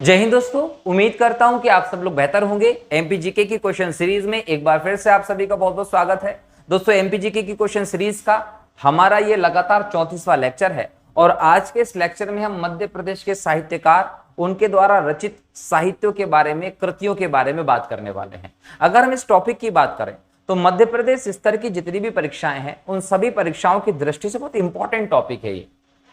जय हिंद दोस्तों, उम्मीद करता हूं कि आप सब लोग बेहतर होंगे। एमपीजीके की क्वेश्चन सीरीज में एक बार फिर से आप सभी का बहुत बहुत स्वागत है। दोस्तों, एमपीजीके की क्वेश्चन सीरीज का हमारा ये लगातार 34वां लेक्चर है और आज के इस लेक्चर में हम मध्य प्रदेश के साहित्यकार, उनके द्वारा रचित साहित्यों के बारे में, कृतियों के बारे में बात करने वाले हैं। अगर हम इस टॉपिक की बात करें तो मध्य प्रदेश स्तर की जितनी भी परीक्षाएं हैं उन सभी परीक्षाओं की दृष्टि से बहुत इंपॉर्टेंट टॉपिक है ये।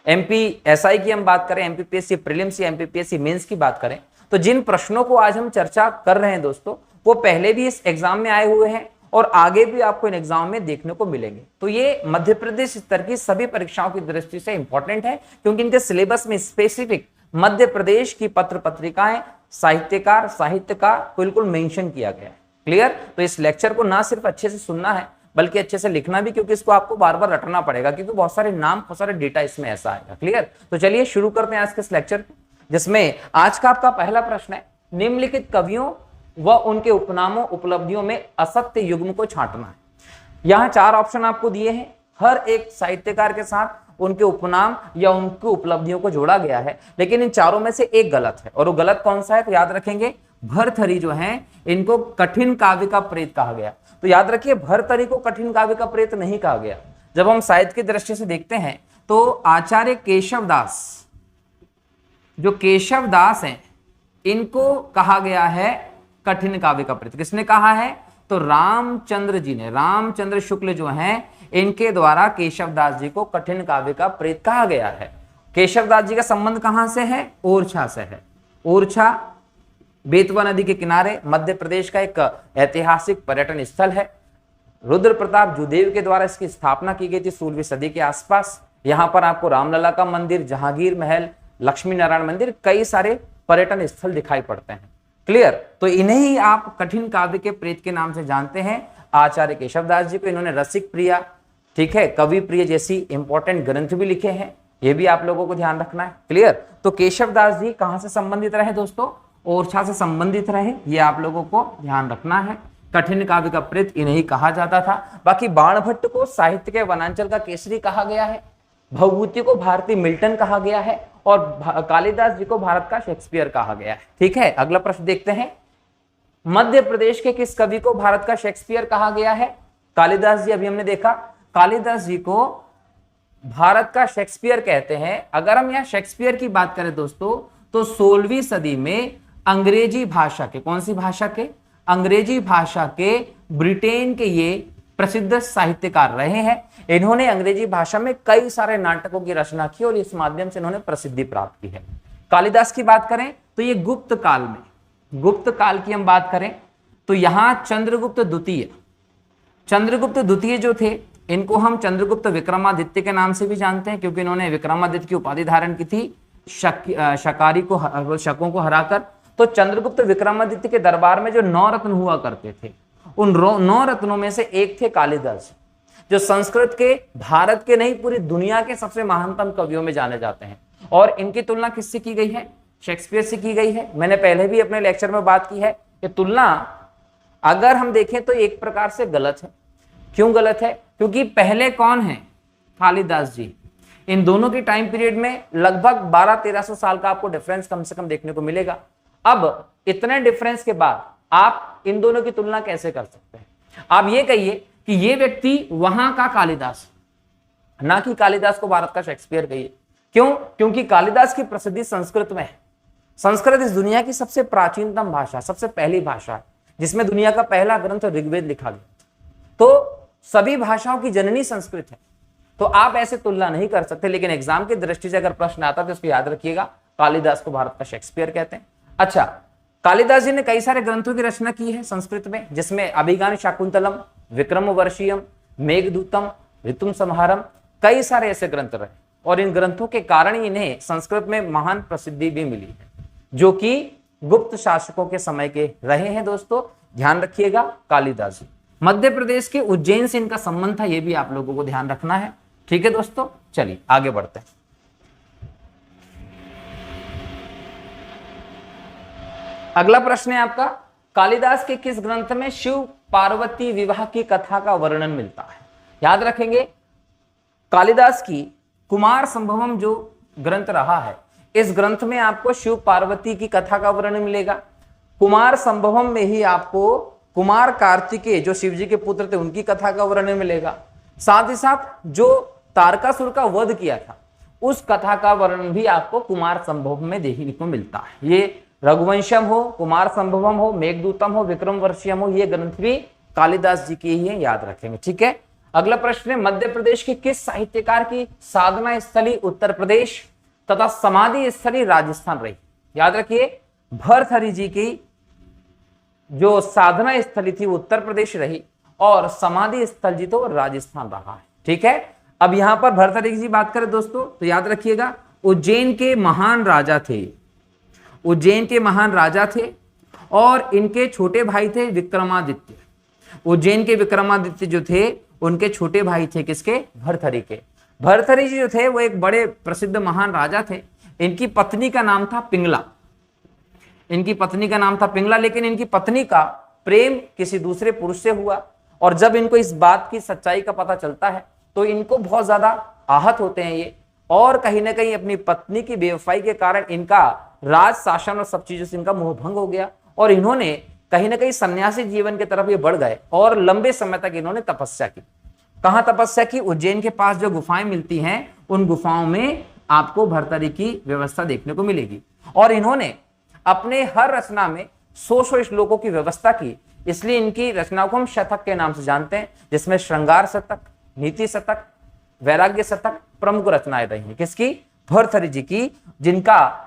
एमपी एसआई की हम बात करें, एमपीपीएससी प्रीलिम्स या एमपीपीएससी मेंस की बात करें तो जिन प्रश्नों को आज हम चर्चा कर रहे हैं दोस्तों, वो पहले भी इस एग्जाम में आए हुए हैं और आगे भी आपको इन एग्जाम में देखने को मिलेंगे। तो ये मध्य प्रदेश स्तर की सभी परीक्षाओं की दृष्टि से इंपॉर्टेंट है क्योंकि इनके सिलेबस में स्पेसिफिक मध्य प्रदेश की पत्र पत्रिकाएं, साहित्यकार, साहित्यकार बिल्कुल मेंशन किया गया है। क्लियर? तो इस लेक्चर को ना सिर्फ अच्छे से सुनना है बल्कि अच्छे से लिखना भी, क्योंकि इसको आपको बार बार रटना पड़ेगा क्योंकि बहुत सारे नाम, बहुत सारे डेटा इसमें ऐसा आएगा। क्लियर? तो चलिए शुरू करते हैं आज के इस लेक्चर, जिसमें आज का आपका पहला प्रश्न है, निम्नलिखित कवियों व उनके उपनामों, उपलब्धियों में असत्य युग्म को छांटना है। यहां 4 ऑप्शन आपको दिए हैं। हर एक साहित्यकार के साथ उनके उपनाम या उनकी उपलब्धियों को जोड़ा गया है, लेकिन इन चारों में से एक गलत है। और वो गलत कौन सा है तो याद रखेंगे, भर्तृहरि जो है इनको कठिन काव्य का प्रेत कहा गया। तो याद रखिए, भर्तृहरि को कठिन काव्य का प्रेत नहीं कहा गया। जब हम साहित्य की दृष्टि से देखते हैं तो आचार्य केशवदास, जो केशवदास हैं, इनको कहा गया है कठिन काव्य का प्रेत। किसने कहा है तो रामचंद्र जी ने, रामचंद्र शुक्ल जो हैं, इनके द्वारा केशवदास जी को कठिन काव्य का प्रेत कहा गया है। केशवदास जी का संबंध कहां से है? ओरछा से है। ओरछा बेतवा नदी के किनारे मध्य प्रदेश का एक ऐतिहासिक पर्यटन स्थल है। रुद्र प्रताप जूदेव के द्वारा इसकी स्थापना की गई थी 16वीं सदी के आसपास। यहां पर आपको रामलला का मंदिर, जहांगीर महल, लक्ष्मी नारायण मंदिर, कई सारे पर्यटन स्थल दिखाई पड़ते हैं। क्लियर? तो इन्हें ही आप कठिन काव्य के प्रेत के नाम से जानते हैं, आचार्य केशवदास जी को। इन्होंने रसिक प्रिया, ठीक है, कवि प्रिय जैसी इंपॉर्टेंट ग्रंथ भी लिखे हैं। ये भी आप लोगों को ध्यान रखना है। क्लियर? तो केशवदास जी कहां से संबंधित रहे दोस्तों? ओरछा से संबंधित रहे, ये आप लोगों को ध्यान रखना है। कठिन काव्य का प्रेत इन्हें ही कहा जाता था। बाकी बाणभट्ट को साहित्य के वनांचल का केसरी कहा गया है, भवभूति को भारतीय मिल्टन कहा गया है और कालिदास जी को भारत का शेक्सपियर कहा गया है। ठीक है, अगला प्रश्न देखते हैं। मध्य प्रदेश के किस कवि को भारत का शेक्सपियर कहा गया है? कालिदास जी, अभी हमने देखा, कालिदास जी को भारत का शेक्सपियर कहते हैं। अगर हम यहां शेक्सपियर की बात करें दोस्तों तो 16वीं सदी में अंग्रेजी भाषा के, कौन सी भाषा के? अंग्रेजी भाषा के ब्रिटेन के ये प्रसिद्ध साहित्यकार रहे हैं। इन्होंने अंग्रेजी भाषा में कई सारे नाटकों की रचना की और इस माध्यम से इन्होंने प्रसिद्धि प्राप्त की है। कालिदास की बात करें तो ये गुप्त काल में, गुप्त काल की हम बात करें तो यहां चंद्रगुप्त द्वितीय जो थे, इनको हम चंद्रगुप्त विक्रमादित्य के नाम से भी जानते हैं क्योंकि इन्होंने विक्रमादित्य की उपाधि धारण की थी शकों को हराकर। तो चंद्रगुप्त विक्रमादित्य के दरबार में जो 9 रत्न हुआ करते थे, उन 9 रत्नों में से एक थे कालिदास, जो संस्कृत के, भारत के नहीं पूरी दुनिया के सबसे महानतम कवियों में जाने जाते हैं। और इनकी तुलना किससे की गई है? शेक्सपियर से की गई है। मैंने पहले भी अपने लेक्चर में बात की है कि तुलना अगर हम देखें तो एक प्रकार से गलत है। क्यों गलत है? क्योंकि पहले कौन है? कालिदास जी। इन दोनों की टाइम पीरियड में लगभग 1200-1300 साल का आपको डिफरेंस कम से कम देखने को मिलेगा। अब इतने डिफरेंस के बाद आप इन दोनों की तुलना कैसे कर सकते हैं? आप ये कहिए कि ये व्यक्ति वहां का कालिदास, ना कि कालिदास को भारत का शेक्सपियर कहिए। क्यों? क्योंकि कालिदास की प्रसिद्धि संस्कृत में है। संस्कृत इस दुनिया की सबसे प्राचीनतम भाषा, सबसे पहली भाषा है जिसमें दुनिया का पहला ग्रंथ ऋग्वेद लिखा गया। तो सभी भाषाओं की जननी संस्कृत है। तो आप ऐसे तुलना नहीं कर सकते, लेकिन एग्जाम की दृष्टि से अगर प्रश्न आता है तो उसको याद रखिएगा, कालिदास को भारत का शेक्सपियर कहते हैं। अच्छा, कालिदास जी ने कई सारे ग्रंथों की रचना की है संस्कृत में, जिसमें अभिज्ञान शाकुंतलम, विक्रमवर्षीयम, मेघदूतम, ऋतुम संहारम, कई सारे ऐसे ग्रंथ रहे और इन ग्रंथों के कारण ही इन्हें संस्कृत में महान प्रसिद्धि भी मिली है, जो कि गुप्त शासकों के समय के रहे हैं। दोस्तों ध्यान रखिएगा, कालिदास जी। मध्य प्रदेश के उज्जैन से इनका संबंध था, यह भी आप लोगों को ध्यान रखना है। ठीक है दोस्तों, चलिए आगे बढ़ते हैं। अगला प्रश्न है आपका, कालिदास के किस ग्रंथ में शिव पार्वती विवाह की कथा का वर्णन मिलता है? याद रखेंगे, कालिदास की कुमार संभवम जो ग्रंथ रहा है, इस ग्रंथ में आपको शिव पार्वती की कथा का वर्णन मिलेगा। कुमार संभवम में ही आपको कुमार कार्तिकेय जो शिव जी के पुत्र थे उनकी कथा का वर्णन मिलेगा। साथ ही साथ जो तारकासुर का वध किया था उस कथा का वर्णन भी आपको कुमार संभवम में देखने को मिलता है। ये रघुवंशम हो, कुमार संभवम हो, मेघदूतम हो, विक्रमवर्षियम हो, ये ग्रंथ भी कालिदास जी के ही है, याद रखेंगे। ठीक है, अगला प्रश्न है, मध्य प्रदेश के किस साहित्यकार की साधना स्थली उत्तर प्रदेश तथा समाधि स्थली राजस्थान रही? याद रखिए, भर्तहरि जी की जो साधना स्थली थी उत्तर प्रदेश रही और समाधि स्थल जी तो राजस्थान रहा है। ठीक है, अब यहां पर भर्तहरि जी बात करें दोस्तों तो याद रखिएगा, उज्जैन के महान राजा थे, उज्जैन के महान राजा थे और इनके छोटे भाई थे विक्रमादित्य। उज्जैन के विक्रमादित्य जो थे उनके छोटे भाई थे किसके? भर्तहरि के। भर्तहरि जी जो थे वो एक बड़े प्रसिद्ध महान राजा थे। इनकी पत्नी का नाम था पिंगला, इनकी पत्नी का नाम था पिंगला, लेकिन इनकी पत्नी का प्रेम किसी दूसरे पुरुष से हुआ और जब इनको इस बात की सच्चाई का पता चलता है तो इनको बहुत ज्यादा आहत होते हैं ये, और कहीं ना कहीं अपनी पत्नी की बेवफाई के कारण इनका राज शासन और सब चीजों से इनका मोह भंग हो गया और इन्होंने कहीं ना कहीं सन्यासी जीवन की तरफ ये बढ़ गए और लंबे समय तक इन्होंने तपस्या की। कहां तपस्या की? उज्जैन के पास जो गुफाएं मिलती हैं उन गुफाओं में आपको भर्तहरि की व्यवस्था देखने को मिलेगी और इन्होंने अपने हर रचना में 100 श्लोकों की व्यवस्था की, इसलिए इनकी रचनाओं को हम शतक के नाम से जानते हैं, जिसमें श्रृंगार शतक, नीति शतक, वैराग्य शतक प्रमुख रचनाएं रही। किसकी? भर्तहरि जी की, जिनका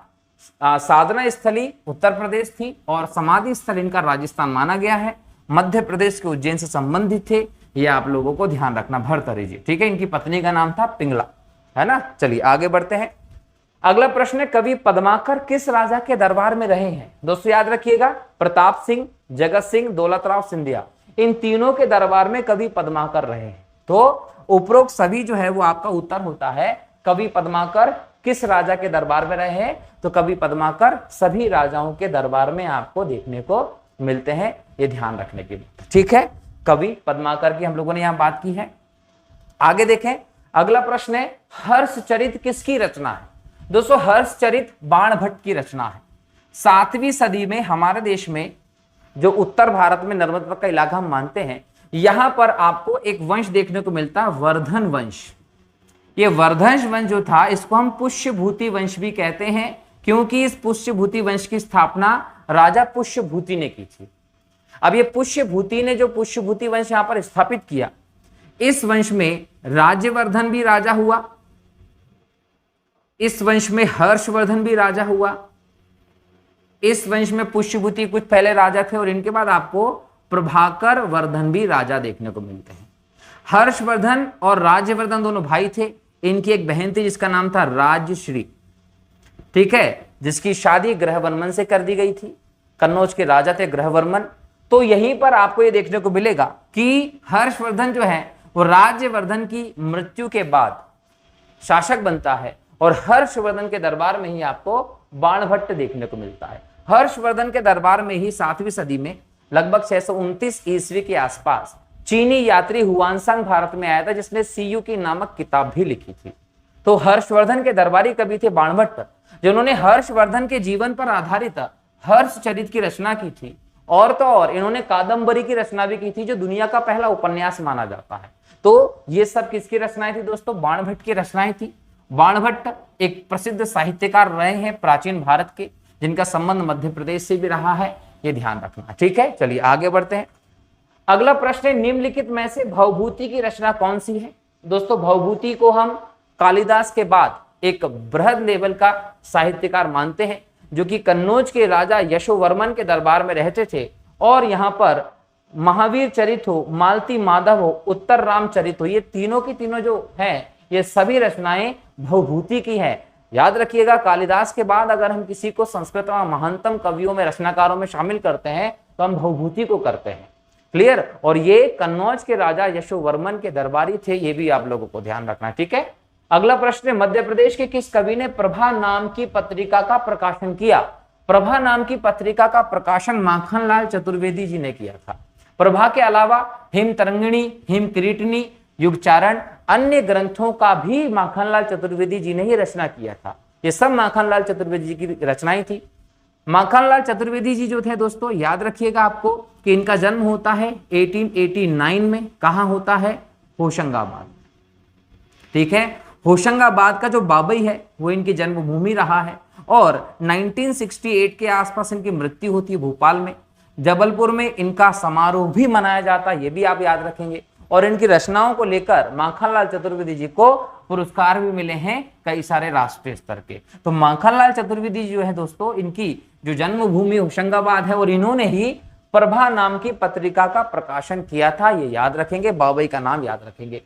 साधना स्थली उत्तर प्रदेश थी और समाधि स्थल इनका राजस्थान माना गया है। मध्य प्रदेश के उज्जैन से संबंधित थे, ये आप लोगों को ध्यान रखना, भर्तहरि जी। ठीक है, इनकी पत्नी का नाम था पिंगला, है ना। चलिए आगे बढ़ते हैं। अगला प्रश्न है, कवि पद्माकर किस राजा के दरबार में रहे हैं? दोस्तों याद रखिएगा, प्रताप सिंह, जगत सिंह, दौलतराव सिंधिया, इन तीनों के दरबार में कवि पद्माकर रहे हैं। तो उपरोक्त सभी जो है वो आपका उत्तर होता है। कवि पद्माकर किस राजा के दरबार में रहे हैं? तो कवि पद्माकर सभी राजाओं के दरबार में आपको देखने को मिलते हैं, ये ध्यान रखने की बात। ठीक है, कवि पद्माकर की हम लोगों ने यहां बात की है। आगे देखें, अगला प्रश्न है, हर्षचरित किसकी रचना है? दोस्तों हर्षचरित बाणभट्ट की रचना है। 7वीं सदी में हमारे देश में जो उत्तर भारत में नर्मदा का इलाका हम मानते हैं, यहां पर आपको एक वंश देखने को मिलता है, वर्धन वंश। ये वर्धन वंश जो था इसको हम पुष्यभूति वंश भी कहते हैं, क्योंकि इस पुष्यभूति वंश की स्थापना राजा पुष्यभूति ने की थी। अब ये पुष्यभूति ने जो पुष्यभूति वंश यहां पर स्थापित किया, इस वंश में राज्यवर्धन भी राजा हुआ, इस वंश में हर्षवर्धन भी राजा हुआ, इस वंश में पुष्यभूति कुछ पहले राजा थे और इनके बाद आपको प्रभाकर वर्धन भी राजा देखने को मिलते हैं। हर्षवर्धन और राज्यवर्धन दोनों भाई थे, इनकी एक बहन थी जिसका नाम था राजश्री। ठीक है, जिसकी शादी ग्रहवर्मन से कर दी गई थी। कन्नौज के राजा थे ग्रहवर्मन। तो यहीं पर आपको ये देखने को मिलेगा कि हर्षवर्धन जो है वो राज्यवर्धन की मृत्यु के बाद शासक बनता है और हर्षवर्धन के दरबार में ही आपको बाणभट्ट देखने को मिलता है। हर्षवर्धन के दरबार में ही 7वीं सदी में लगभग 629 ईस्वी के आसपास चीनी यात्री हुआनसांग भारत में आया था, जिसने सीयू की नामक किताब भी लिखी थी। तो हर्षवर्धन के दरबारी कवि थे बाणभट्ट, जिन्होंने हर्षवर्धन के जीवन पर आधारित हर्षचरित की रचना की थी। और तो और इन्होंने कादंबरी की रचना भी की थी, जो दुनिया का पहला उपन्यास माना जाता है। तो ये सब किसकी रचनाएं थी दोस्तों? बाणभट्ट की रचनाएं थी। बाणभट्ट एक प्रसिद्ध साहित्यकार रहे हैं प्राचीन भारत के, जिनका संबंध मध्य प्रदेश से भी रहा है, ये ध्यान रखना। ठीक है, चलिए आगे बढ़ते हैं। अगला प्रश्न है, निम्नलिखित में से भवभूति की रचना कौन सी है? दोस्तों भवभूति को हम कालिदास के बाद एक बृहद लेवल का साहित्यकार मानते हैं, जो कि कन्नौज के राजा यशोवर्मन के दरबार में रहते थे और यहाँ पर महावीर चरित हो, मालती माधव हो, उत्तर राम चरित हो, ये तीनों की तीनों जो हैं ये सभी रचनाएं भवभूति की हैं। याद रखिएगा, कालिदास के बाद अगर हम किसी को संस्कृत में महानतम कवियों में, रचनाकारों में शामिल करते हैं तो हम भवभूति को करते हैं। क्लियर? और ये कन्नौज के राजा यशोवर्मन के दरबारी थे, ये भी आप लोगों को ध्यान रखना है। ठीक है, अगला प्रश्न है, मध्य प्रदेश के किस कवि ने प्रभा नाम की पत्रिका का प्रकाशन किया? प्रभा नाम की पत्रिका का प्रकाशन माखनलाल चतुर्वेदी जी ने किया था। प्रभा के अलावा हिम तरंगिणी, हिम किरीटिनी, युगचारण, अन्य ग्रंथों का भी माखनलाल चतुर्वेदी जी ने ही रचना किया था। ये सब माखनलाल चतुर्वेदी जी की रचनाएं थी। माखनलाल चतुर्वेदी जी जो थे दोस्तों, याद रखिएगा आपको कि इनका जन्म होता है 1889 में। कहां होता है? होशंगाबाद। ठीक है, होशंगाबाद का जो बाबई है वो इनकी जन्मभूमि रहा है। और 1968 के आसपास इनकी मृत्यु होती है भोपाल में। जबलपुर में इनका समारोह भी मनाया जाता है, ये भी आप याद रखेंगे। और इनकी रचनाओं को लेकर माखनलाल चतुर्वेदी जी को पुरस्कार भी मिले हैं कई सारे राष्ट्रीय स्तर के। तो माखनलाल चतुर्वेदी जी जो है दोस्तों, इनकी जो जन्मभूमि होशंगाबाद है और इन्होंने ही प्रभा नाम की पत्रिका का प्रकाशन किया था, ये याद रखेंगे। बाबई का नाम याद रखेंगे।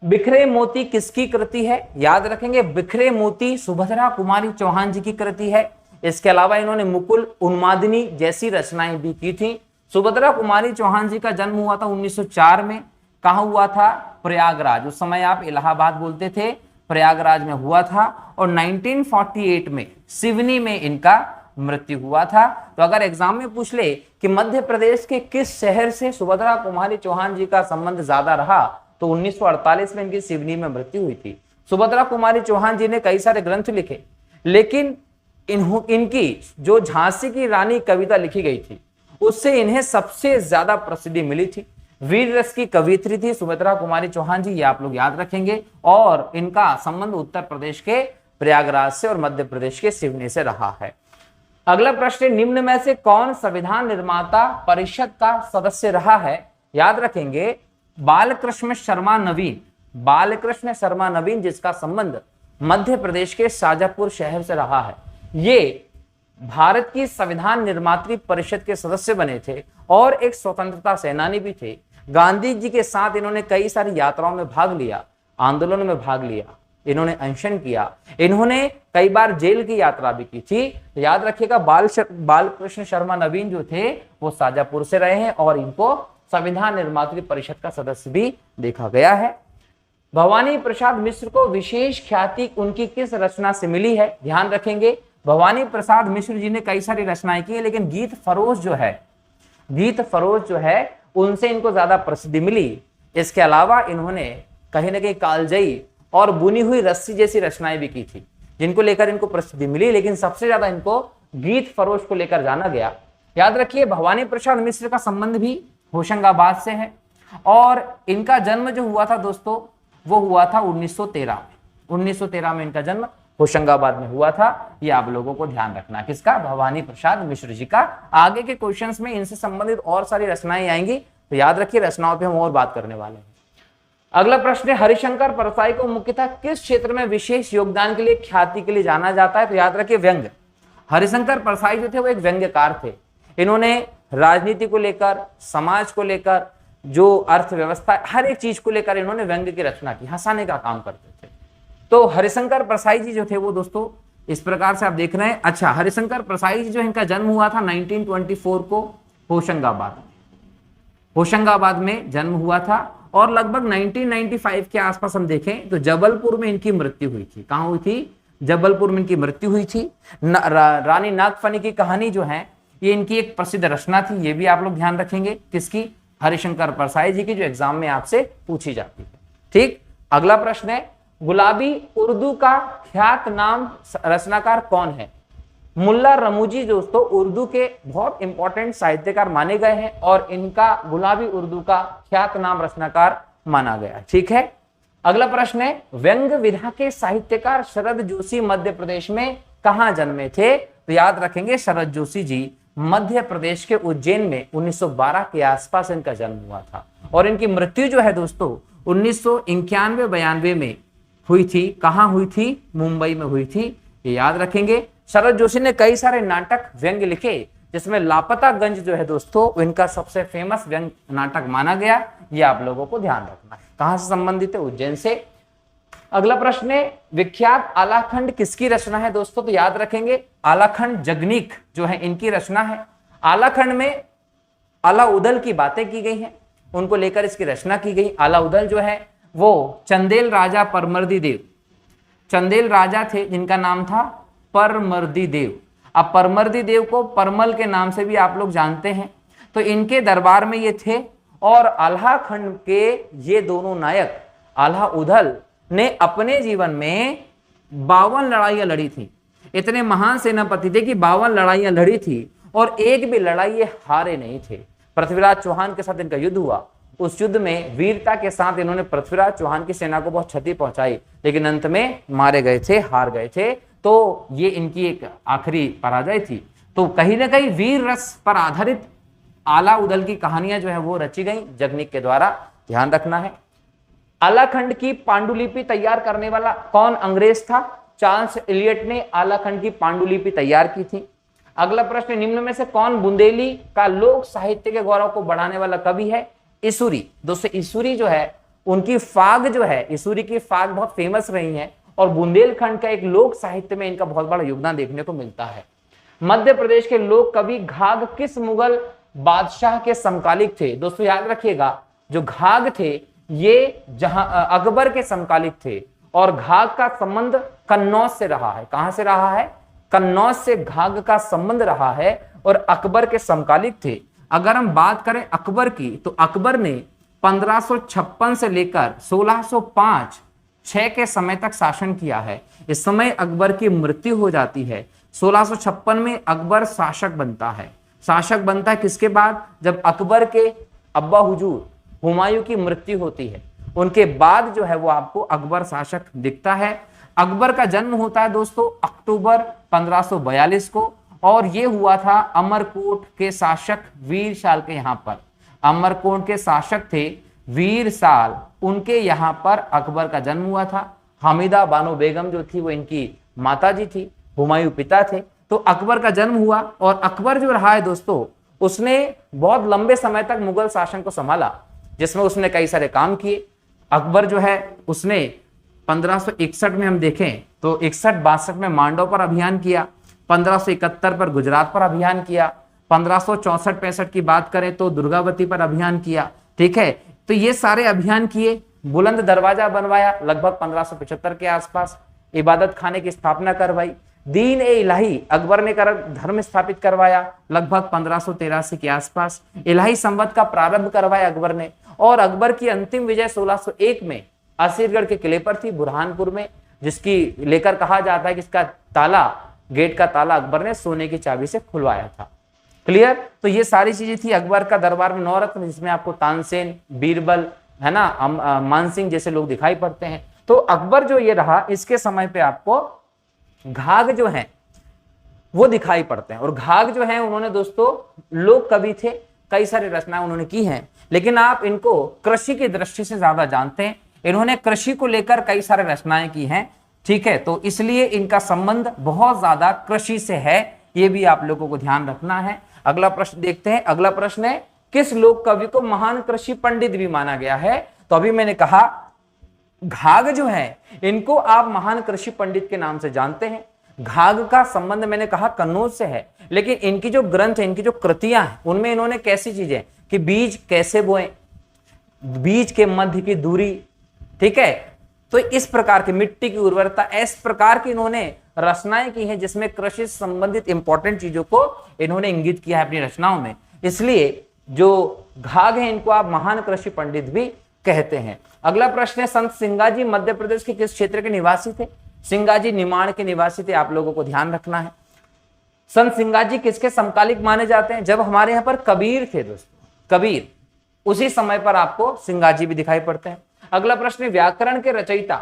बिखरे मोती किसकी कृति है? याद रखेंगे, बिखरे मोती सुभद्रा कुमारी चौहान जी की कृति है। इसके अलावा इन्होंने मुकुल उन्मादिनी जैसी रचनाएं भी की थी। सुभद्रा कुमारी चौहान जी का जन्म हुआ था 1904 में। कहां हुआ था? प्रयागराज। उस समय आप इलाहाबाद बोलते थे, प्रयागराज में हुआ था। और 1948 में सिवनी में इनका मृत्यु हुआ था। तो अगर एग्जाम में पूछ ले कि मध्य प्रदेश के किस शहर से सुभद्रा कुमारी चौहान जी का संबंध ज्यादा रहा, तो 1948 में इनकी सिवनी में मृत्यु हुई थी। सुभद्रा कुमारी चौहान जी ने कई सारे ग्रंथ लिखे, लेकिन इनकी जो झांसी की रानी कविता लिखी गई थी, उससे इन्हें सबसे ज्यादा प्रसिद्धि मिली थी। वीर रस की कवियत्री थी सुभद्रा कुमारी चौहान जी, ये आप लोग याद रखेंगे। और इनका संबंध उत्तर प्रदेश के प्रयागराज से और मध्य प्रदेश के सिवनी से रहा है। अगला प्रश्न, निम्न में से कौन संविधान निर्माता परिषद का सदस्य रहा है? याद रखेंगे, बालकृष्ण शर्मा नवीन। बालकृष्ण शर्मा नवीन, जिसका संबंध मध्य प्रदेश के शाजापुर शहर से रहा है। ये भारत की संविधान निर्मात्री परिषद के सदस्य बने थे और एक स्वतंत्रता सेनानी भी थे। गांधी जी के साथ इन्होंने कई सारी यात्राओं में भाग लिया, आंदोलनों में भाग लिया, इन्होंने अनशन किया, इन्होंने कई बार जेल की यात्रा भी की थी। तो याद रखिएगा, बालकृष्ण शर्मा नवीन जो थे वो शाजापुर से रहे हैं और इनको संविधान निर्मात्री परिषद का सदस्य भी देखा गया है। भवानी प्रसाद मिश्र को विशेष ख्याति उनकी किस रचना से मिली है? ध्यान रखेंगे, भवानी प्रसाद मिश्र जी ने कई सारी रचनाएं की है, लेकिन गीत फरोश जो है उनसे इनको ज्यादा प्रसिद्धि मिली। इसके अलावा इन्होंने कहीं ना कहीं कालजयी और बुनी हुई रस्सी जैसी रचनाएं भी की थी, जिनको लेकर इनको प्रसिद्धि मिली, लेकिन सबसे ज्यादा इनको गीत फरोश को लेकर जाना गया। याद रखिए, भवानी प्रसाद मिश्र का संबंध भी होशंगाबाद से है और इनका जन्म जो हुआ था दोस्तों, वो हुआ था 1913 में। 1913 में इनका जन्म होशंगाबाद में हुआ था। ये आप लोगों को ध्यान रखना, किसका? भवानी प्रसाद मिश्र जी का। आगे के क्वेश्चंस में इनसे संबंधित और सारी रचनाएं आएंगी, तो याद रखिए, रचनाओं पे हम और बात करने वाले हैं। अगला प्रश्न है, हरिशंकर परसाई को मुख्यतः किस क्षेत्र में विशेष योगदान के लिए, ख्याति के लिए जाना जाता है? तो याद रखिए, व्यंग्य। हरिशंकर परसाई जो थे वो एक व्यंग्यकार थे। इन्होंने राजनीति को लेकर, समाज को लेकर, जो अर्थव्यवस्था, हर एक चीज को लेकर इन्होंने व्यंग्य की रचना की, हंसाने का काम करते थे। तो हरिशंकर परसाई जी जो थे वो दोस्तों इस प्रकार से आप देख रहे हैं। अच्छा, हरिशंकर परसाई जी जो, इनका जन्म हुआ था 1924 को होशंगाबाद में जन्म हुआ था और लगभग 1995 के आसपास हम देखें तो जबलपुर में इनकी मृत्यु हुई थी। कहां हुई थी? जबलपुर में इनकी मृत्यु हुई थी। रानी नागफनी की कहानी जो है, ये इनकी एक प्रसिद्ध रचना थी, ये भी आप लोग ध्यान रखेंगे। किसकी? हरिशंकर परसाई जी की, जो एग्जाम में आपसे पूछी जाती है। ठीक, अगला प्रश्न है, गुलाबी उर्दू का ख्यात नाम रचनाकार कौन है? मुल्ला रमूजी दोस्तों उर्दू के बहुत इंपॉर्टेंट साहित्यकार माने गए हैं और इनका गुलाबी उर्दू का ख्यात नाम रचनाकार माना गया। ठीक है, अगला प्रश्न है, व्यंग्य विधा के साहित्यकार शरद जोशी मध्य प्रदेश में कहां जन्मे थे? तो याद रखेंगे, शरद जोशी जी मध्य प्रदेश के उज्जैन में 1912 के आसपास इनका जन्म हुआ था और इनकी मृत्यु जो है दोस्तों 1991-92 में हुई थी। कहां हुई थी? मुंबई में हुई थी, ये याद रखेंगे। शरद जोशी ने कई सारे नाटक व्यंग्य लिखे, जिसमें लापतागंज जो है दोस्तों इनका सबसे फेमस व्यंग्य नाटक माना गया। ये आप लोगों को ध्यान रखना है। कहां से संबंधित है? उज्जैन से। अगला प्रश्न है, विख्यात आलाखंड किसकी रचना है दोस्तों? तो याद रखेंगे, आलाखंड जगनीक जो है इनकी रचना है। आलाखंड में अलाउदल की बातें की गई हैं, उनको लेकर इसकी रचना की गई। अलाउदल जो है वो चंदेल राजा परमर्दी देव, चंदेल राजा थे जिनका नाम था परमर्दी देव। अब परमर्दी देव को परमल के नाम से भी आप लोग जानते हैं। तो इनके दरबार में ये थे और आलाखंड के ये दोनों नायक अलाउदल ने अपने जीवन में 52 लड़ाइयां लड़ी थी। इतने महान सेनापति थे कि 52 लड़ाइयां लड़ी थी और एक भी लड़ाई ये हारे नहीं थे। पृथ्वीराज चौहान के साथ इनका युद्ध हुआ, उस युद्ध में वीरता के साथ इन्होंने पृथ्वीराज चौहान की सेना को बहुत क्षति पहुंचाई, लेकिन अंत में मारे गए थे, हार गए थे। तो ये इनकी एक आखिरी पराजय थी। तो कहीं ना कहीं वीर रस पर आधारित आला उदल की कहानियां जो है वो रची गई जगनिक के द्वारा, ध्यान रखना है। आलाखंड की पांडुलिपि तैयार करने वाला कौन अंग्रेज था? चार्ल्स इलियट ने आलाखंड की पांडुलिपि तैयार की थी। अगला प्रश्न, निम्न में से कौन बुंदेली का लोक साहित्य के गौरव को बढ़ाने वाला कवि है? इसूरी। दोस्तों इसूरी जो है उनकी फाग जो है, इसूरी की फाग बहुत फेमस रही है और बुंदेलखंड का एक लोक साहित्य में इनका बहुत बड़ा योगदान देखने को मिलता है। मध्य प्रदेश के लोक कवि घाघ किस मुगल बादशाह के समकालिक थे? दोस्तों याद रखिएगा, जो घाघ थे ये जहां अकबर के समकालिक थे और घाघ का संबंध कन्नौज से रहा है। कहां से रहा है? कन्नौज से घाघ का संबंध रहा है और अकबर के समकालिक थे। अगर हम बात करें अकबर की, तो अकबर ने 1556 से लेकर 1605-6 के समय तक शासन किया है। इस समय अकबर की मृत्यु हो जाती है। 1656 में अकबर शासक बनता है। शासक बनता है किसके बाद? जब अकबर के अब्बा हुजूर हुमायूं की मृत्यु होती है, उनके बाद जो है वो आपको अकबर शासक दिखता है। अकबर का जन्म होता है दोस्तों अक्टूबर 1542 को और ये हुआ था अमरकोट के शासक वीरसाल के यहाँ पर। अमरकोट के शासक थे वीरसाल, उनके यहाँ पर अकबर का जन्म हुआ था। हमीदा बानो बेगम जो थी वो इनकी माताजी थी, हुमायूं पिता थे। तो अकबर का जन्म हुआ और अकबर जो रहा है दोस्तों, उसने बहुत लंबे समय तक मुगल शासन को संभाला, जिसमें उसने कई सारे काम किए। अकबर जो है उसने 1561 में हम देखें तो 61-62 में मांडव पर अभियान किया, 1571 पर गुजरात पर अभियान किया, 1564-65 की बात करें तो दुर्गावती पर अभियान किया। ठीक है, तो ये सारे अभियान किए। बुलंद दरवाजा बनवाया लगभग 1575 के आसपास, इबादत खाने की स्थापना करवाई। दीन ए इलाही अकबर ने कर धर्म स्थापित करवाया लगभग 1583 के आसपास। इलाही संवत का प्रारंभ करवाया अकबर ने और अकबर की अंतिम विजय 1601 में असीरगढ़ के किले पर थी, बुरहानपुर में, जिसकी लेकर कहा जाता है कि इसका ताला, गेट का ताला अकबर ने सोने की चाबी से खुलवाया था। क्लियर? तो ये सारी चीजें थी अकबर का दरबार में। 9 रत्न, जिसमें आपको तानसेन, बीरबल, है ना, मानसिंह जैसे लोग दिखाई पड़ते हैं। तो अकबर जो ये रहा, इसके समय पे आपको घाघ जो है वो दिखाई पड़ते हैं। और घाघ जो है उन्होंने दोस्तों लोक कवि थे, कई सारी रचनाएं उन्होंने की हैं, लेकिन आप इनको कृषि की दृष्टि से ज्यादा जानते हैं। इन्होंने कृषि को लेकर कई सारे रचनाएं की हैं। ठीक है, तो इसलिए इनका संबंध बहुत ज्यादा कृषि से है, ये भी आप लोगों को ध्यान रखना है। अगला प्रश्न देखते हैं। अगला प्रश्न है, किस लोक कवि को महान कृषि पंडित भी माना गया है? तो अभी मैंने कहा घाघ जो है इनको आप महान कृषि पंडित के नाम से जानते हैं। घाघ का संबंध मैंने कहा कन्नौज से है, लेकिन इनकी जो ग्रंथ है, इनकी जो कृतियां हैं, उनमें इन्होंने कैसी चीजें कि बीज कैसे बोएं, बीज के मध्य की दूरी, ठीक है, तो इस प्रकार की मिट्टी की उर्वरता, इस प्रकार की इन्होंने रचनाएं की हैं जिसमें कृषि से संबंधित इंपॉर्टेंट चीजों को इन्होंने इंगित किया है अपनी रचनाओं में। इसलिए जो घाघ है इनको आप महान कृषि पंडित भी कहते हैं। अगला प्रश्न है, संत सिंगाजी मध्य प्रदेश के किस क्षेत्र के निवासी थे? सिंगाजी निमाड़ के निवासी थे, आप लोगों को ध्यान रखना है। संत सिंगाजी किसके समकालिक माने जाते हैं? जब हमारे यहाँ पर कबीर थे दोस्तों, कबीर, उसी समय पर आपको सिंगाजी भी दिखाई पड़ते हैं। अगला प्रश्न, व्याकरण के रचयिता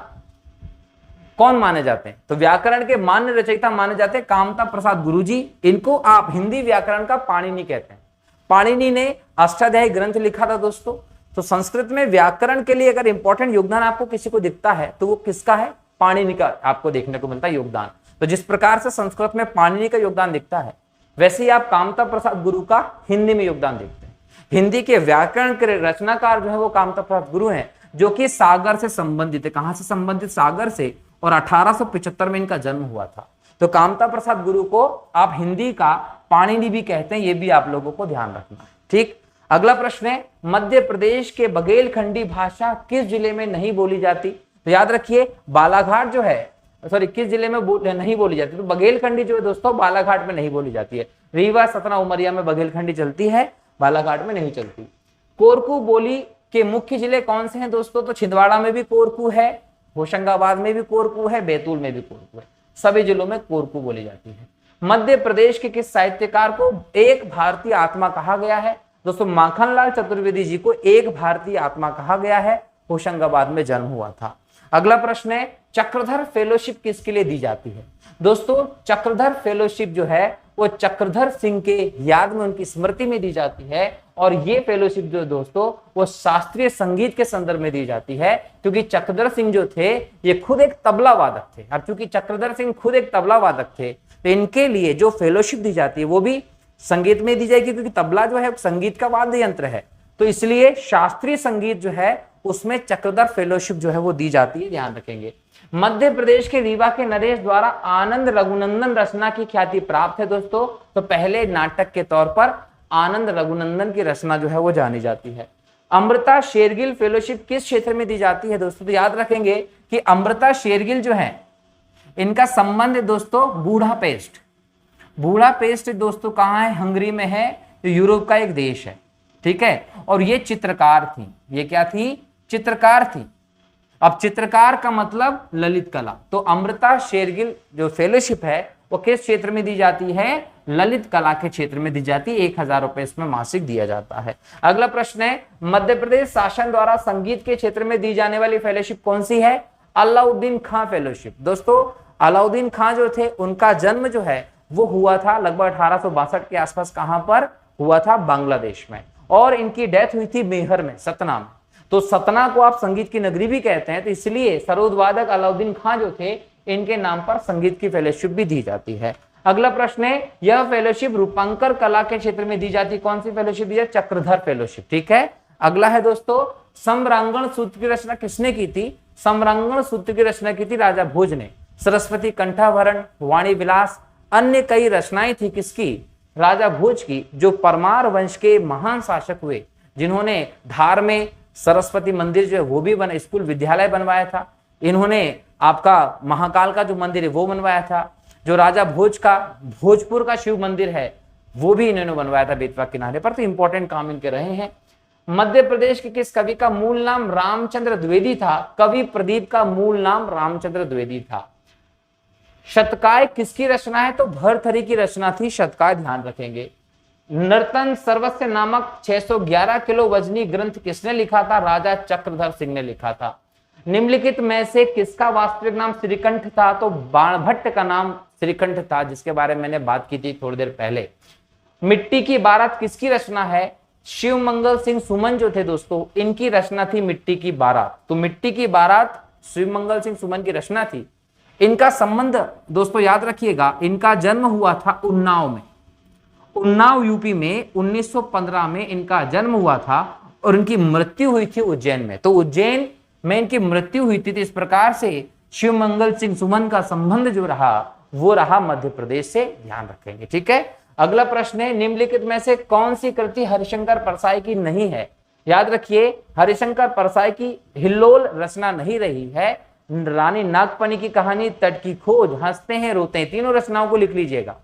कौन माने जाते हैं? तो व्याकरण के मान्य रचयिता माने जाते हैं कामता प्रसाद गुरुजी। इनको आप हिंदी व्याकरण का पाणिनि कहते हैं। पाणिनि ने अष्टाध्यायी ग्रंथ लिखा था दोस्तों। तो संस्कृत में व्याकरण के लिए अगर इंपॉर्टेंट योगदान आपको किसी को दिखता है तो वो किसका है? पाणिनि का आपको देखने को मिलता है योगदान। तो जिस प्रकार से संस्कृत में पाणिनि का योगदान दिखता है, वैसे ही आप कामता प्रसाद गुरु का हिंदी में योगदान देखते हैं। हिंदी के व्याकरण के रचनाकार जो है वो कामता प्रसाद गुरु हैं, जो कि सागर से संबंधित है। कहां से संबंधित? सागर से। और 1875 में इनका जन्म हुआ था। तो कामता प्रसाद गुरु को आप हिंदी का पाणिनि भी कहते हैं, ये भी आप लोगों को ध्यान रखना। ठीक, अगला प्रश्न है, मध्य प्रदेश के बघेलखंडी भाषा किस जिले में नहीं बोली जाती? तो याद रखिए बालाघाट जो है, सॉरी, किस जिले में नहीं बोली जाती? तो बघेलखंडी जो है दोस्तों बालाघाट में नहीं बोली जाती है। रीवा, सतना, उमरिया में बघेलखंडी चलती है, बालाघाट में नहीं चलती। कोरकू बोली के मुख्य जिले कौन से हैं दोस्तों? तो छिंदवाड़ा में भी कोरकू है, होशंगाबाद में भी कोरकू है, बैतूल में भी कोरकू है, सभी जिलों में कोरकू बोली जाती है। मध्य प्रदेश के किस साहित्यकार को एक भारतीय आत्मा कहा गया है? दोस्तों माखनलाल चतुर्वेदी जी को एक भारतीय आत्मा कहा गया है, होशंगाबाद में जन्म हुआ था। अगला प्रश्न है, चक्रधर फेलोशिप किसके लिए दी जाती है? दोस्तों चक्रधर फेलोशिप जो है वो चक्रधर सिंह के याद में, उनकी स्मृति में दी जाती है। और ये फेलोशिप जो दोस्तों वो शास्त्रीय संगीत के संदर्भ में दी जाती है, क्योंकि चक्रधर सिंह जो थे ये खुद एक तबला वादक थे, और चूंकि चक्रधर सिंह खुद एक तबला वादक थे तो इनके लिए जो फेलोशिप दी जाती है वो भी संगीत में दी जाएगी, क्योंकि तबला जो है संगीत का वाद्य यंत्र है। तो इसलिए शास्त्रीय संगीत जो है उसमें चक्रधर फेलोशिप जो है वो दी जाती है, ध्यान रखेंगे। मध्य प्रदेश के रीवा के नरेश द्वारा आनंद रघुनंदन रचना की ख्याति प्राप्त है दोस्तों। तो पहले नाटक के तौर पर आनंद रघुनंदन की रचना जो है वो जानी जाती है। अमृता शेरगिल फेलोशिप किस क्षेत्र में दी जाती है दोस्तों? तो याद रखेंगे कि अमृता शेरगिल जो है इनका संबंध दोस्तों बूढ़ापेस्ट, बूढ़ापेस्ट दोस्तों कहाँ है? हंगरी में है, तो यूरोप का एक देश है, ठीक है। और ये चित्रकार थी, ये क्या थी? चित्रकार थी। अब चित्रकार का मतलब ललित कला, तो अमृता शेरगिल जो फेलोशिप है वो किस क्षेत्र में दी जाती है? ललित कला के क्षेत्र में दी जाती है। 1000 रुपए इसमें मासिक दिया जाता है। अगला प्रश्न है, मध्य प्रदेश शासन द्वारा संगीत के क्षेत्र में दी जाने वाली फेलोशिप कौन सी है? अलाउद्दीन खां फेलोशिप। दोस्तों अलाउद्दीन खां जो थे उनका जन्म जो है वो हुआ था लगभग 1862 के आसपास। कहां पर हुआ था? बांग्लादेश में। और इनकी डेथ हुई थी मेहर में, सतना में। तो सतना को आप संगीत की नगरी भी कहते हैं, तो इसलिए सरोद वादक अलाउद्दीन खां जो थे इनके नाम पर संगीत की फेलोशिप भी दी जाती है। अगला प्रश्न है, यह फेलोशिप रूपांकर कला के क्षेत्र में दी जाती, कौन सी फेलोशिप दी जाती? चक्रधर फेलोशिप, ठीक है। अगला है दोस्तों, सम्रांगण सूत्र की रचना किसने की थी? सम्रांगण सूत्र की रचना की थी राजा भोज ने। सरस्वती कंठाभरण, वाणी विलास, अन्य कई रचनाएं थी किसकी? राजा भोज की, जो परमार वंश के महान शासक हुए, जिन्होंने धार में सरस्वती मंदिर जो है वो भी बना, स्कूल विद्यालय बनवाया था। इन्होंने आपका महाकाल का जो मंदिर है वो बनवाया था। जो राजा भोज का भोजपुर का शिव मंदिर है वो भी इन्होंने बनवाया था बेतवा किनारे पर। तो इंपॉर्टेंट काम इनके रहे हैं। मध्य प्रदेश के किस कवि का मूल नाम रामचंद्र द्विवेदी था? कवि प्रदीप का मूल नाम रामचंद्र द्विवेदी था। शतकाय किसकी रचना है? तो भर्तृहरि की रचना थी शतकाय, ध्यान रखेंगे। नर्तन सर्वस्व नामक 611 किलो वजनी ग्रंथ किसने लिखा था? राजा चक्रधर सिंह ने लिखा था। निम्नलिखित में से किसका वास्तविक नाम श्रीकंठ था? तो बाणभट्ट का नाम श्रीकंठ था, जिसके बारे में मैंने बात की थी थोड़ी देर पहले। मिट्टी की बारात किसकी रचना है? शिव मंगल सिंह सुमन जो थे दोस्तों, इनकी रचना थी मिट्टी की बारात। तो मिट्टी की बारात शिव मंगल सिंह सुमन की रचना थी। इनका संबंध दोस्तों याद रखिएगा, इनका जन्म हुआ था उन्नाव में, उन्नाव यूपी में 1915 में इनका जन्म हुआ था और इनकी मृत्यु हुई थी उज्जैन में। तो उज्जैन में इनकी मृत्यु हुई थी। तो इस प्रकार से शिव मंगल सिंह सुमन का संबंध जो रहा वो रहा मध्य प्रदेश से, ध्यान रखेंगे, ठीक है। अगला प्रश्न है, निम्नलिखित में से कौन सी कृति हरिशंकर परसाई की नहीं है? याद रखिए, हरिशंकर परसाई की हिल्लोल रचना नहीं रही है। रानी नागफनी की कहानी, तट की खोज, हंसते हैं रोते हैं, तीनों रचनाओं को लिख लीजिएगा।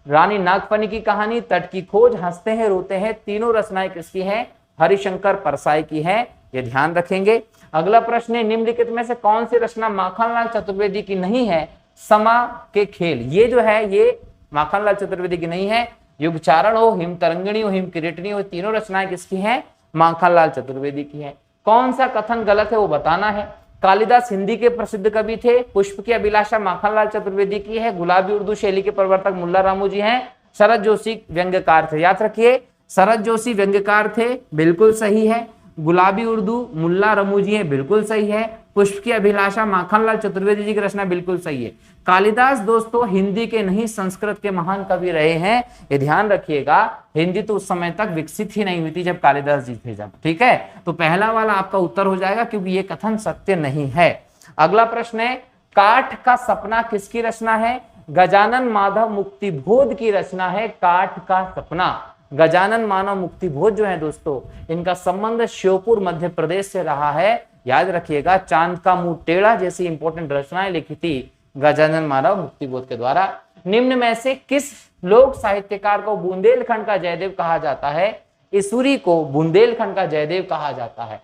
रानी नागफनी की कहानी, तट की खोज, हंसते हैं रोते हैं, तीनों रचनाएं किसकी हैं? हरिशंकर परसाई की हैं, ये ध्यान रखेंगे। अगला प्रश्न है, निम्नलिखित में से कौन सी रचना माखनलाल चतुर्वेदी की नहीं है? समा के खेल, ये जो है ये माखनलाल चतुर्वेदी की नहीं है। युगचारण हो, हिम तरंगिणी हो, हिम किरीटनी हो, तीनों रचनाएं किसकी हैं? माखनलाल चतुर्वेदी की है। कौन सा कथन गलत है वो बताना है। कालिदास हिंदी के प्रसिद्ध कवि थे। पुष्प की अभिलाषा माखनलाल चतुर्वेदी की है। गुलाबी उर्दू शैली के प्रवर्तक मुल्ला रामू जी हैं। शरद जोशी व्यंग्यकार थे, याद रखिए शरद जोशी व्यंग्यकार थे, बिल्कुल सही है। गुलाबी उर्दू मुल्ला रामू जी हैं, बिल्कुल सही है। पुष्प की अभिलाषा माखनलाल चतुर्वेदी जी की रचना बिल्कुल सही है। कालिदास दोस्तों हिंदी के नहीं संस्कृत के महान कवि रहे हैं, ये ध्यान रखिएगा। हिंदी तो उस समय तक विकसित ही नहीं हुई थी जब कालिदास जी थे जब, ठीक है। तो पहला वाला आपका उत्तर हो जाएगा, क्योंकि ये कथन सत्य नहीं है। अगला प्रश्न है, काठ का सपना किसकी रचना है? गजानन माधव मुक्तिबोध की रचना है काठ का सपना। गजानन मानव मुक्तिबोध जो है दोस्तों, इनका संबंध श्योपुर मध्य प्रदेश से रहा है, याद रखिएगा। चांद का मुंह टेढ़ा जैसी इंपॉर्टेंट रचनाएं लिखी थी गजानन मानव मुक्तिबोध के द्वारा। निम्न में से किस लोक साहित्यकार को बुंदेलखंड का जयदेव कहा जाता है? ईसुरी को बुंदेलखंड का जयदेव कहा जाता है।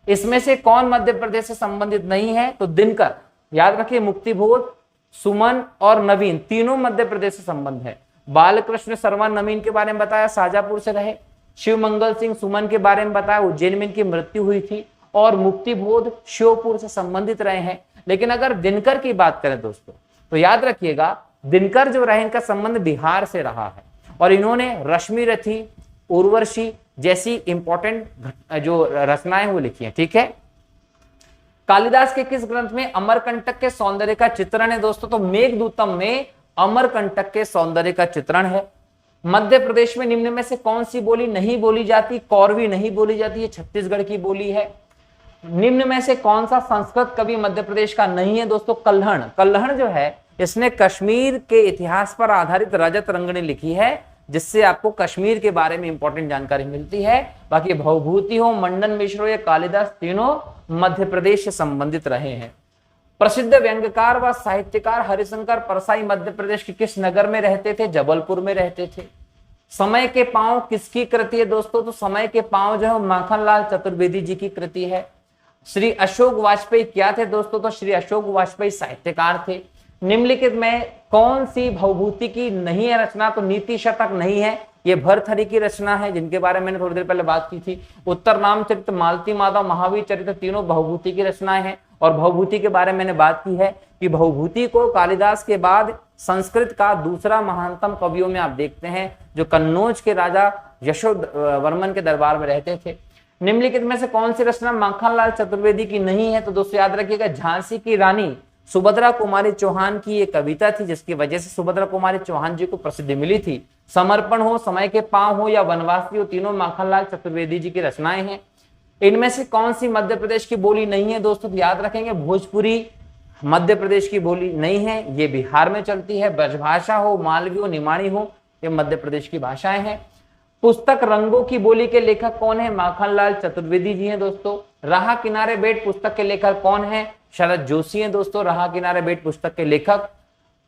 इसमें से कौन मध्य प्रदेश से संबंधित नहीं है? तो दिनकर, याद रखिए, मुक्तिबोध, सुमन और नवीन तीनों मध्य प्रदेश से संबंध है। बालकृष्ण शर्मा नवीन के बारे में बताया, शाजापुर से रहे। शिव मंगल सिंह सुमन के बारे में बताया, उज्जैन में इनकी मृत्यु हुई थी। और मुक्तिबोध श्योपुर से संबंधित रहे हैं। लेकिन अगर दिनकर की बात करें दोस्तों, तो याद रखिएगा दिनकर जो रहे इनका संबंध बिहार से रहा है और इन्होंने रश्मि रथी, उर्वशी जैसी इंपॉर्टेंट जो रचनाएं वो लिखी हैं। ठीक है। कालिदास के किस ग्रंथ में अमरकंटक के सौंदर्य का चित्रण है दोस्तों? तो मेघदूतम में अमरकंटक के सौंदर्य का चित्रण है। मध्य प्रदेश में निम्न में से कौन सी बोली नहीं बोली जाती? कौरवी नहीं बोली जाती, ये छत्तीसगढ़ की बोली है। निम्न में से कौन सा संस्कृत कवि मध्य प्रदेश का नहीं है दोस्तों? कल्हण। कल्हण जो है इसने कश्मीर के इतिहास पर आधारित रजत रंगनी लिखी है, जिससे आपको कश्मीर के बारे में इंपॉर्टेंट जानकारी मिलती है। बाकी भवभूति हो, मंडन मिश्र हो या कालिदास, तीनों मध्य प्रदेश से संबंधित रहे हैं। प्रसिद्ध व्यंग्यकार व साहित्यकार हरिशंकर परसाई मध्य प्रदेश के किस नगर में रहते थे? जबलपुर में रहते थे। समय के पांव किसकी कृति है दोस्तों? तो समय के पांव जो है माखनलाल चतुर्वेदी जी की कृति है। श्री अशोक वाजपेयी क्या थे दोस्तों? तो श्री अशोक वाजपेयी साहित्यकार थे। निम्नलिखित में कौन सी भवभूति की नहीं है रचना? तो नीति शतक नहीं है, ये भरथरी की रचना है, जिनके बारे में मैंने थोड़ी देर पहले बात की थी। उत्तर रामचरित, मालती माधव, महावीर चरित्र तीनों भवभूति की रचनाएं हैं। और भवभूति के बारे में मैंने बात की है कि भवभूति को कालिदास के बाद संस्कृत का दूसरा महानतम कवियों में आप देखते हैं, जो कन्नौज के राजा यशोवर्मन के दरबार में रहते थे। निम्नलिखित में से कौन सी रचना माखनलाल चतुर्वेदी की नहीं है? तो दोस्तों याद रखिएगा, झांसी की रानी सुभद्रा कुमारी चौहान की एक कविता थी, जिसकी वजह से सुभद्रा कुमारी चौहान जी को प्रसिद्धि मिली थी। समर्पण हो, समय के पांव हो या वनवासी हो, तीनों माखनलाल चतुर्वेदी जी की रचनाएं हैं। इनमें से कौन सी मध्य प्रदेश की बोली नहीं है दोस्तों? तो याद रखेंगे, भोजपुरी मध्य प्रदेश की बोली नहीं है, ये बिहार में चलती है। ब्रजभाषा हो, मालवी हो, निमाड़ी हो, ये मध्य प्रदेश की भाषाएं हैं। पुस्तक रंगों की बोली के लेखक कौन है? माखनलाल चतुर्वेदी जी हैं दोस्तों। राह किनारे बैठ पुस्तक के लेखक कौन है? शरद जोशी हैं दोस्तों, राह किनारे बैठ पुस्तक के लेखक।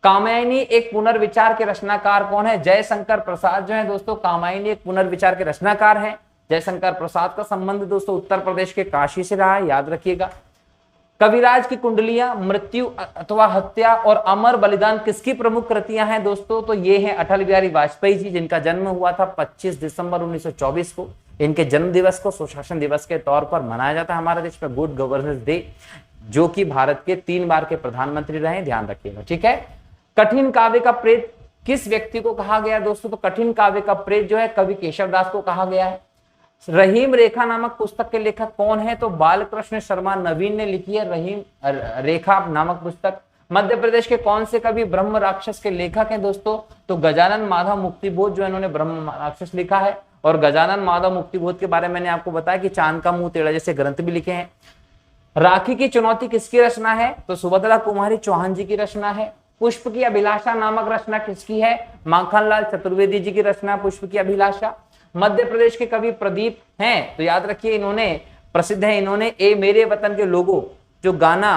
कामायनी एक पुनर्विचार के रचनाकार कौन है? जयशंकर प्रसाद जो है दोस्तों, कामायनी एक पुनर्विचार के रचनाकार हैं। जयशंकर प्रसाद का संबंध दोस्तों उत्तर प्रदेश के काशी से रहा है, याद रखिएगा। कविराज की कुंडलियां, मृत्यु अथवा हत्या और अमर बलिदान किसकी प्रमुख कृतियां हैं दोस्तों? तो ये हैं अटल बिहारी वाजपेयी जी, जिनका जन्म हुआ था 25 दिसंबर 1924 को। इनके जन्म दिवस को सुशासन दिवस के तौर पर मनाया जाता है हमारे देश में, गुड गवर्नेंस डे, जो कि भारत के 3 बार के प्रधानमंत्री रहे, ध्यान रखिएगा। ठीक है। कठिन काव्य का प्रेत किस व्यक्ति को कहा गया दोस्तों? तो कठिन काव्य का प्रेत जो है कवि केशवदास को कहा गया है। रहीम रेखा नामक पुस्तक के लेखक कौन है? तो बालकृष्ण शर्मा नवीन ने लिखी है रहीम रेखा नामक पुस्तक। मध्य प्रदेश के कौन से कवि ब्रह्म राक्षस के लेखक हैं दोस्तों? तो गजानन माधव मुक्तिबोध जो इन्होंने ब्रह्म राक्षस लिखा है। और गजानन माधव मुक्तिबोध के बारे में मैंने आपको बताया कि चांद का मुंह टेढ़ा जैसे ग्रंथ भी लिखे हैं। राखी की चुनौती किसकी रचना है? तो सुभद्रा कुमारी चौहान जी की रचना है। पुष्प की अभिलाषा नामक रचना किसकी है? माखनलाल चतुर्वेदी जी की रचना पुष्प की अभिलाषा। मध्य प्रदेश के कवि प्रदीप हैं, तो याद रखिए इन्होंने प्रसिद्ध है, इन्होंने ए मेरे वतन के लोगों जो गाना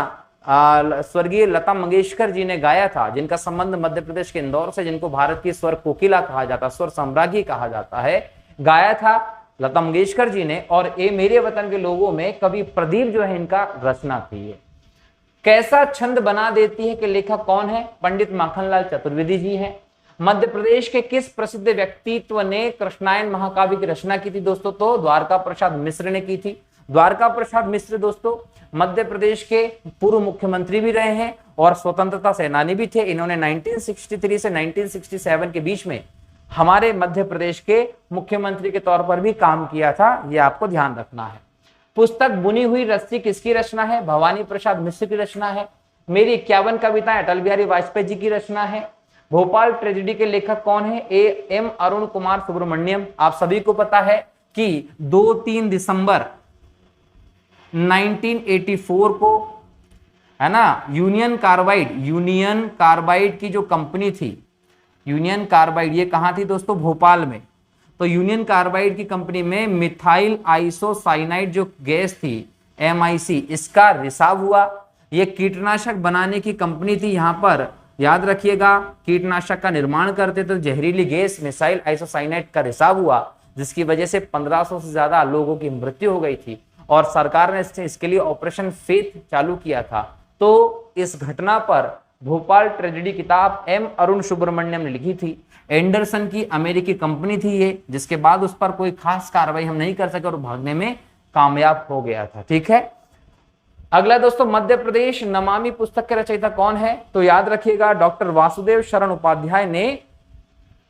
स्वर्गीय लता मंगेशकर जी ने गाया था, जिनका संबंध मध्य प्रदेश के इंदौर से, जिनको भारत की स्वर कोकिला कहा जाता, स्वर सम्राज्ञी कहा जाता है, गाया था लता मंगेशकर जी ने। और ए मेरे वतन के लोगों में कवि प्रदीप जो है इनका रचना थी। ये कैसा छंद बना देती है के लेखक कौन है? पंडित माखनलाल चतुर्वेदी जी हैं। मध्य प्रदेश के किस प्रसिद्ध व्यक्तित्व ने कृष्णायन महाकाव्य की रचना की थी दोस्तों? तो द्वारका प्रसाद मिश्र ने की थी। द्वारका प्रसाद मिश्र दोस्तों मध्य प्रदेश के पूर्व मुख्यमंत्री भी रहे हैं और स्वतंत्रता सेनानी भी थे। इन्होंने 1963 से 1967 के बीच में हमारे मध्य प्रदेश के मुख्यमंत्री के तौर पर भी काम किया था, ये आपको ध्यान रखना है। पुस्तक बुनी हुई रस्सी किसकी रचना है? भवानी प्रसाद मिश्र की रचना है। मेरी 51 कविताएं अटल बिहारी वाजपेयी जी की रचना है। भोपाल ट्रेजेडी के लेखक कौन है? A M Arun Kumar Subramaniam. आप सभी को पता है कि 2-3 दिसंबर 1984 को, है ना, यूनियन कार्बाइड की जो कंपनी थी, यूनियन कार्बाइड, ये कहां थी दोस्तों? भोपाल में। तो यूनियन कार्बाइड की कंपनी में मिथाइल आइसोसाइनाइड जो गैस थी MIC, इसका रिसाव हुआ। ये कीटनाशक बनाने की कंपनी थी, यहां पर याद रखिएगा कीटनाशक का निर्माण करते तो जहरीली गैस मिसाइल आइसोसाइनाइड का रिसाव हुआ, जिसकी वजह से 1500 से ज्यादा लोगों की मृत्यु हो गई थी। और सरकार ने इसके लिए ऑपरेशन फेथ चालू किया था। तो इस घटना पर भोपाल ट्रेजेडी किताब एम अरुण सुब्रमण्यम ने लिखी थी। एंडरसन की अमेरिकी कंपनी थी ये, जिसके बाद उस पर कोई खास कार्रवाई हम नहीं कर सके और भागने में कामयाब हो गया था। ठीक है, अगला दोस्तों, मध्य प्रदेश नमामि पुस्तक के रचयिता कौन है? तो याद रखिएगा डॉक्टर वासुदेव शरण उपाध्याय ने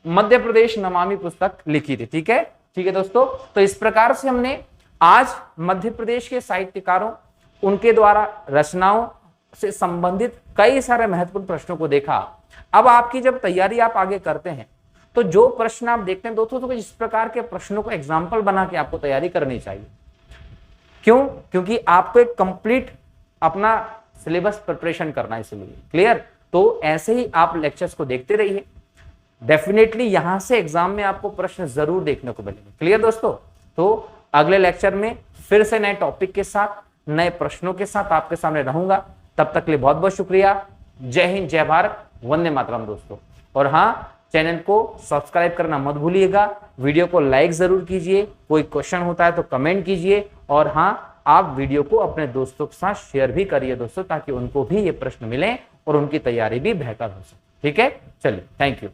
मध्य प्रदेश नमामि पुस्तक लिखी थी। ठीक है दोस्तों, तो इस प्रकार से हमने आज मध्य प्रदेश के साहित्यकारों, उनके द्वारा रचनाओं से संबंधित कई सारे महत्वपूर्ण प्रश्नों को देखा। अब आपकी जब तैयारी आप आगे करते हैं तो जो प्रश्न आप देखते हैं दोस्तों, तो इस प्रकार के प्रश्नों को एग्जाम्पल बना के आपको तैयारी करनी चाहिए। क्यों? क्योंकि आपको एक कंप्लीट अपना सिलेबस प्रिपरेशन करना है, इसलिए क्लियर। तो ऐसे ही आप लेक्चर्स को देखते रहिए, डेफिनेटली यहां से एग्जाम में आपको प्रश्न जरूर देखने को मिलेंगे। क्लियर दोस्तों, तो अगले लेक्चर में फिर से नए टॉपिक के साथ, नए प्रश्नों के साथ आपके सामने रहूंगा। तब तक के लिए बहुत बहुत शुक्रिया। जय हिंद, जय भारत, वंदे मातरम दोस्तों। और हाँ, चैनल को सब्सक्राइब करना मत भूलिएगा, वीडियो को लाइक जरूर कीजिए, कोई क्वेश्चन होता है तो कमेंट कीजिए, और हाँ, आप वीडियो को अपने दोस्तों के साथ शेयर भी करिए दोस्तों, ताकि उनको भी ये प्रश्न मिले और उनकी तैयारी भी बेहतर हो सके। ठीक है, चलिए, थैंक यू।